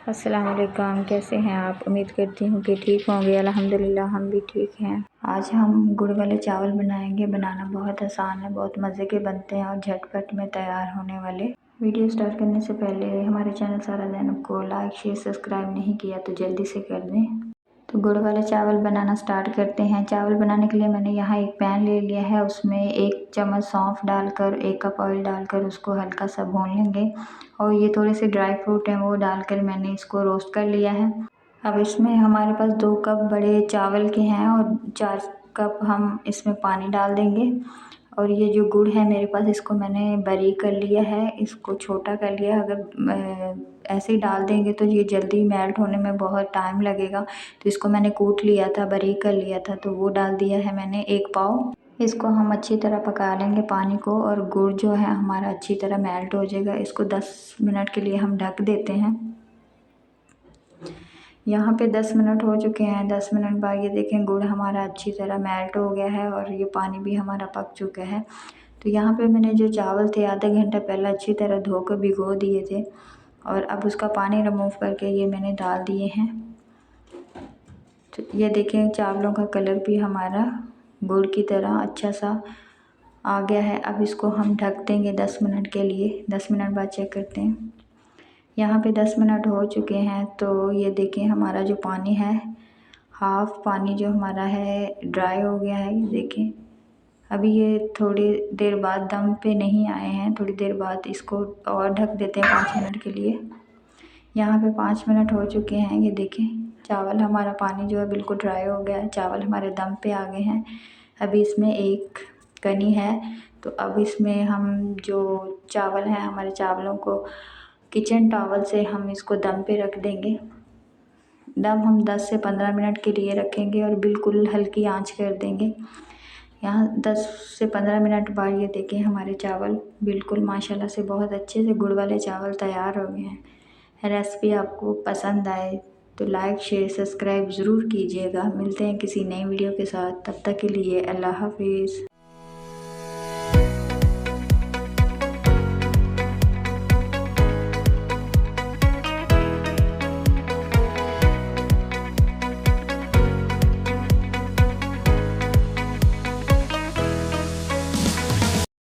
अस्सलाम वालेकुम, कैसे हैं आप। उम्मीद करती हूँ कि ठीक होंगे। अल्हम्दुलिल्लाह हम भी ठीक हैं। आज हम गुड़ वाले चावल बनाएंगे। बनाना बहुत आसान है, बहुत मज़े के बनते हैं और झटपट में तैयार होने वाले। वीडियो स्टार्ट करने से पहले हमारे चैनल सारा ज़ैनब को लाइक शेयर सब्सक्राइब नहीं किया तो जल्दी से कर दें। तो गुड़ वाले चावल बनाना स्टार्ट करते हैं। चावल बनाने के लिए मैंने यहाँ एक पैन ले लिया है, उसमें 1 चम्मच सौंफ डालकर 1 कप ऑयल डालकर उसको हल्का सा भून लेंगे। और ये थोड़े से ड्राई फ्रूट हैं वो डालकर मैंने इसको रोस्ट कर लिया है। अब इसमें हमारे पास 2 कप बड़े चावल के हैं और 4 कप हम इसमें पानी डाल देंगे। और ये जो गुड़ है मेरे पास, इसको मैंने बारीक कर लिया है, इसको छोटा कर लिया। अगर ऐसे ही डाल देंगे तो ये जल्दी मेल्ट होने में बहुत टाइम लगेगा, तो इसको मैंने कूट लिया था, बारीक कर लिया था, तो वो डाल दिया है मैंने 1 पाव। इसको हम अच्छी तरह पका लेंगे पानी को, और गुड़ जो है हमारा अच्छी तरह मेल्ट हो जाएगा। इसको 10 मिनट के लिए हम ढक देते हैं। यहाँ पे 10 मिनट हो चुके हैं। 10 मिनट बाद ये देखें गुड़ हमारा अच्छी तरह मेल्ट हो गया है और ये पानी भी हमारा पक चुका है। तो यहाँ पे मैंने जो चावल थे आधा घंटा पहले अच्छी तरह धोकर भिगो दिए थे, और अब उसका पानी रिमूव करके ये मैंने डाल दिए हैं। तो ये देखें चावलों का कलर भी हमारा गुड़ की तरह अच्छा सा आ गया है। अब इसको हम ढक देंगे 10 मिनट के लिए। 10 मिनट बाद चेक करते हैं। यहाँ पे 10 मिनट हो चुके हैं। तो ये देखें हमारा जो पानी है, हाफ़ पानी जो हमारा है ड्राई हो गया है। ये देखें अभी ये थोड़ी देर बाद दम पे नहीं आए हैं, थोड़ी देर बाद इसको और ढक देते हैं 5 मिनट के लिए। यहाँ पे 5 मिनट हो चुके हैं। ये देखें चावल हमारा पानी जो है बिल्कुल ड्राई हो गया है, चावल हमारे दम पे आ गए हैं। अभी इसमें एक कनी है, तो अब इसमें हम जो चावल हैं हमारे चावलों को किचन टॉवल से हम इसको दम पे रख देंगे। दम हम 10 से 15 मिनट के लिए रखेंगे और बिल्कुल हल्की आंच कर देंगे। यहाँ 10 से 15 मिनट बाद ये देखें हमारे चावल बिल्कुल माशाल्लाह से बहुत अच्छे से गुड़ वाले चावल तैयार हो गए हैं। रेसिपी आपको पसंद आए तो लाइक शेयर सब्सक्राइब ज़रूर कीजिएगा। मिलते हैं किसी नई वीडियो के साथ, तब तक के लिए अल्लाह हाफिज़।